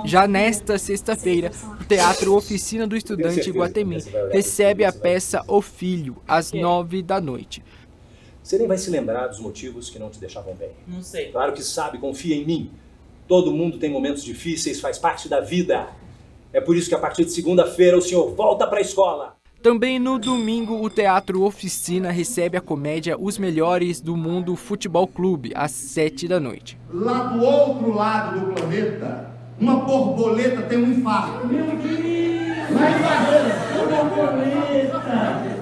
Já nesta sexta-feira, o Teatro Oficina do Estudante Iguatemi recebe a peça O Filho, às 9 da noite. Você nem vai se lembrar dos motivos que não te deixavam bem. Não sei. Claro que sabe, confia em mim. Todo mundo tem momentos difíceis, faz parte da vida. É por isso que a partir de segunda-feira o senhor volta para a escola. Também no domingo, o Teatro Oficina recebe a comédia Os Melhores do Mundo Futebol Clube, às 7 da noite. Lá do outro lado do planeta, uma borboleta tem um infarto. Meu Deus! Mais barreira! Borboleta!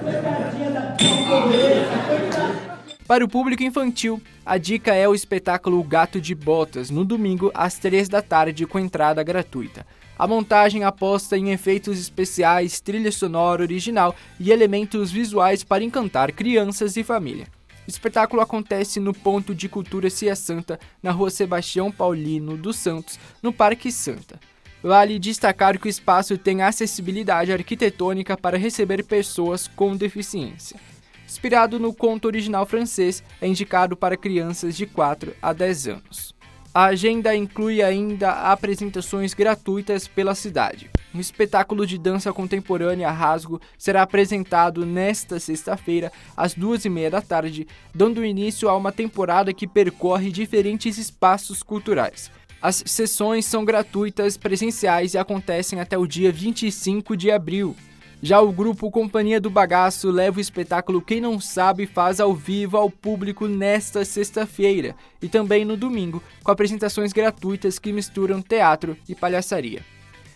Coitadinha da borboleta! Para o público infantil, a dica é o espetáculo Gato de Botas, no domingo, às 3 da tarde, com entrada gratuita. A montagem aposta em efeitos especiais, trilha sonora original e elementos visuais para encantar crianças e família. O espetáculo acontece no Ponto de Cultura Cia Santa, na Rua Sebastião Paulino dos Santos, no Parque Santa. Vale destacar que o espaço tem acessibilidade arquitetônica para receber pessoas com deficiência. Inspirado no conto original francês, é indicado para crianças de 4 a 10 anos. A agenda inclui ainda apresentações gratuitas pela cidade. Um espetáculo de dança contemporânea Rasgo será apresentado nesta sexta-feira, às 2h30 da tarde, dando início a uma temporada que percorre diferentes espaços culturais. As sessões são gratuitas, presenciais e acontecem até o dia 25 de abril. Já o grupo Companhia do Bagaço leva o espetáculo Quem Não Sabe faz ao vivo ao público nesta sexta-feira e também no domingo, com apresentações gratuitas que misturam teatro e palhaçaria.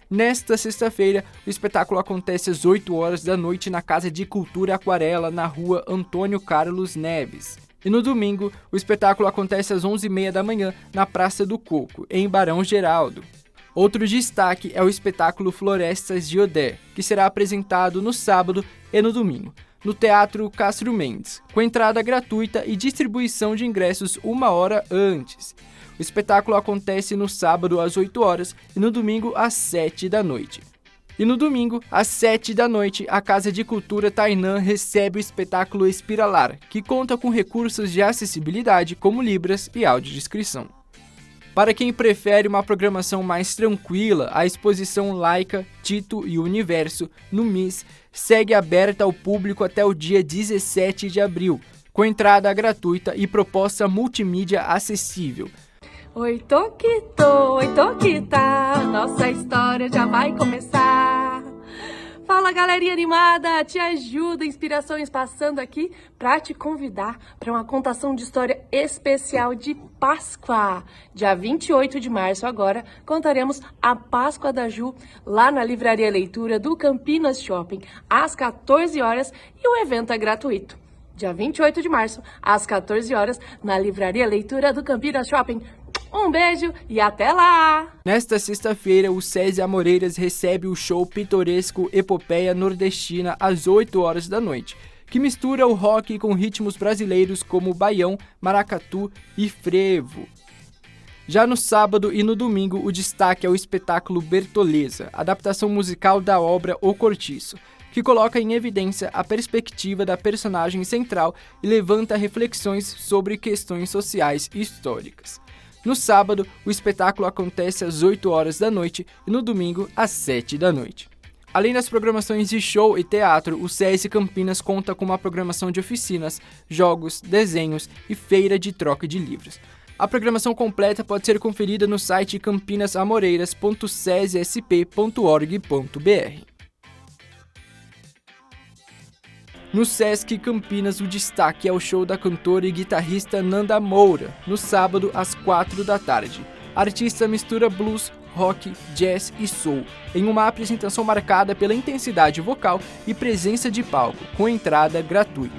Nesta sexta-feira, o espetáculo acontece às 8 horas da noite na Casa de Cultura Aquarela, na Rua Antônio Carlos Neves. E no domingo, o espetáculo acontece às 11h30 da manhã na Praça do Coco, em Barão Geraldo. Outro destaque é o espetáculo Florestas de Odé, que será apresentado no sábado e no domingo, no Teatro Castro Mendes, com entrada gratuita e distribuição de ingressos 1 hora antes. O espetáculo acontece no sábado às 8 horas e no domingo às 7 da noite. E no domingo, às 7 da noite, a Casa de Cultura Tainã recebe o espetáculo Espiralar, que conta com recursos de acessibilidade como libras e audiodescrição. Para quem prefere uma programação mais tranquila, a exposição Laika, Tito e o Universo, no MIS, segue aberta ao público até o dia 17 de abril, com entrada gratuita e proposta multimídia acessível. Oi, Toquito, oi, Toquita, nossa história já vai começar. Fala, galerinha animada, te ajuda, Inspirações passando aqui para te convidar para uma contação de história especial de Páscoa. Dia 28 de março agora, contaremos a Páscoa da Ju lá na Livraria Leitura do Campinas Shopping, às 14 horas e o evento é gratuito. Dia 28 de março, às 14 horas, na Livraria Leitura do Campinas Shopping. Um beijo e até lá! Nesta sexta-feira, o SESI Amoreiras recebe o show pitoresco Epopeia Nordestina às 8 horas da noite, que mistura o rock com ritmos brasileiros como baião, maracatu e frevo. Já no sábado e no domingo, o destaque é o espetáculo Bertoleza, adaptação musical da obra O Cortiço, que coloca em evidência a perspectiva da personagem central e levanta reflexões sobre questões sociais e históricas. No sábado, o espetáculo acontece às 8 horas da noite e no domingo, às 7 da noite. Além das programações de show e teatro, o SESI Campinas conta com uma programação de oficinas, jogos, desenhos e feira de troca de livros. A programação completa pode ser conferida no site campinasamoreiras.sesisp.org.br. No Sesc Campinas, o destaque é o show da cantora e guitarrista Nanda Moura, no sábado às 4 da tarde. A artista mistura blues, rock, jazz e soul, em uma apresentação marcada pela intensidade vocal e presença de palco, com entrada gratuita.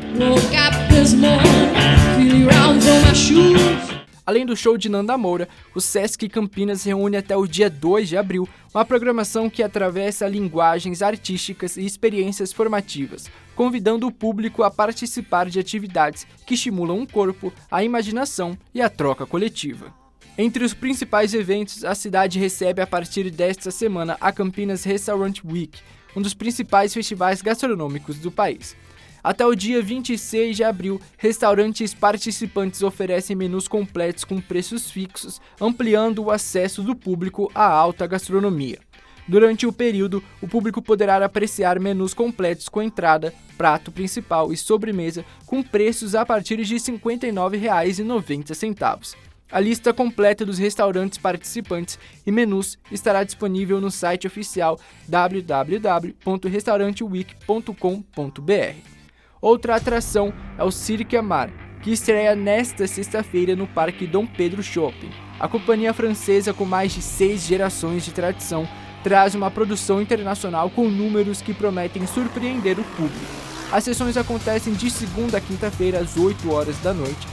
Além do show de Nanda Moura, o Sesc Campinas reúne até o dia 2 de abril uma programação que atravessa linguagens artísticas e experiências formativas, convidando o público a participar de atividades que estimulam o corpo, a imaginação e a troca coletiva. Entre os principais eventos, a cidade recebe a partir desta semana a Campinas Restaurant Week, um dos principais festivais gastronômicos do país. Até o dia 26 de abril, restaurantes participantes oferecem menus completos com preços fixos, ampliando o acesso do público à alta gastronomia. Durante o período, o público poderá apreciar menus completos com entrada, prato principal e sobremesa, com preços a partir de R$ 59,90. A lista completa dos restaurantes participantes e menus estará disponível no site oficial www.restauranteweek.com.br. Outra atração é o Cirque Amar, que estreia nesta sexta-feira no Parque Dom Pedro Shopping. A companhia francesa, com mais de 6 gerações de tradição, traz uma produção internacional com números que prometem surpreender o público. As sessões acontecem de segunda a quinta-feira às 8 horas da noite,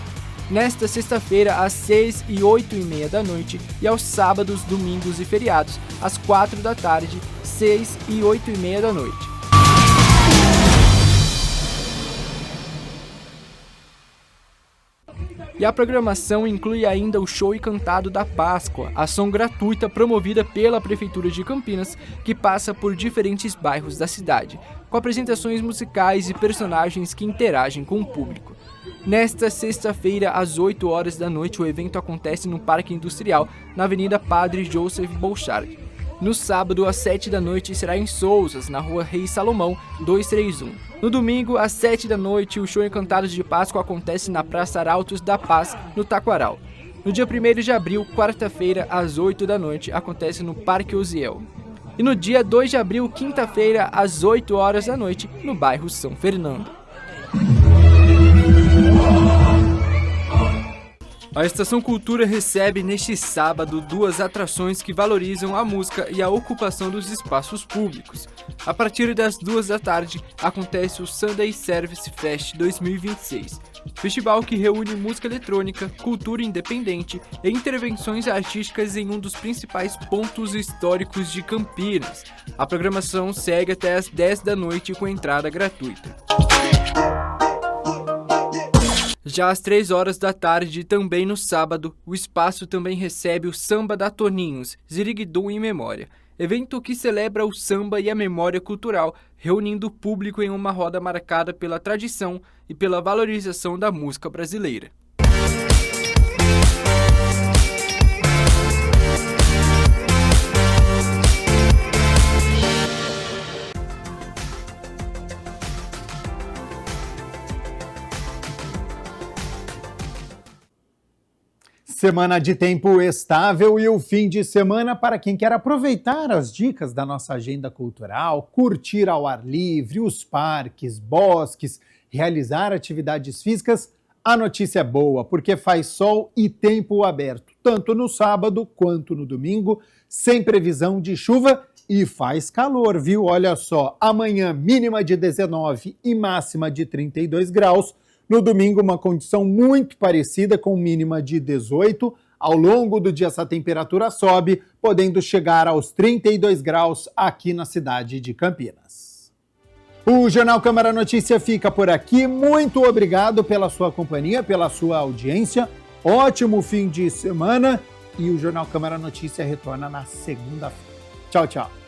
nesta sexta-feira às 6 e 8h30 da noite e aos sábados, domingos e feriados às 4 da tarde, 6 e 8h30 da noite. E a programação inclui ainda o Show e Cantado da Páscoa, ação gratuita promovida pela Prefeitura de Campinas, que passa por diferentes bairros da cidade, com apresentações musicais e personagens que interagem com o público. Nesta sexta-feira, às 8 horas da noite, o evento acontece no Parque Industrial, na Avenida Padre Joseph Bolchard. No sábado, às 7 da noite, será em Sousas, na Rua Rei Salomão, 231. No domingo, às 7 da noite, o Show Encantados de Páscoa acontece na Praça Arautos da Paz, no Taquaral. No dia 1º de abril, quarta-feira, às 8 da noite, acontece no Parque Osiel. E no dia 2 de abril, quinta-feira, às 8 horas da noite, no bairro São Fernando. A Estação Cultura recebe neste sábado 2 atrações que valorizam a música e a ocupação dos espaços públicos. A partir das 2 da tarde, acontece o Sunday Service Fest 2026, festival que reúne música eletrônica, cultura independente e intervenções artísticas em um dos principais pontos históricos de Campinas. A programação segue até às 10 da noite com entrada gratuita. Já às 3 horas da tarde, também no sábado, o espaço também recebe o Samba da Toninhos, Ziriguidum em Memória, evento que celebra o samba e a memória cultural, reunindo o público em uma roda marcada pela tradição e pela valorização da música brasileira. Semana de tempo estável e o fim de semana para quem quer aproveitar as dicas da nossa agenda cultural, curtir ao ar livre, os parques, bosques, realizar atividades físicas. A notícia é boa, porque faz sol e tempo aberto, tanto no sábado quanto no domingo, sem previsão de chuva e faz calor, viu? Olha só, amanhã mínima de 19 e máxima de 32 graus. No domingo, uma condição muito parecida com mínima de 18. Ao longo do dia, essa temperatura sobe, podendo chegar aos 32 graus aqui na cidade de Campinas. O Jornal Câmara Notícia fica por aqui. Muito obrigado pela sua companhia, pela sua audiência. Ótimo fim de semana e o Jornal Câmara Notícia retorna na segunda-feira. Tchau, tchau.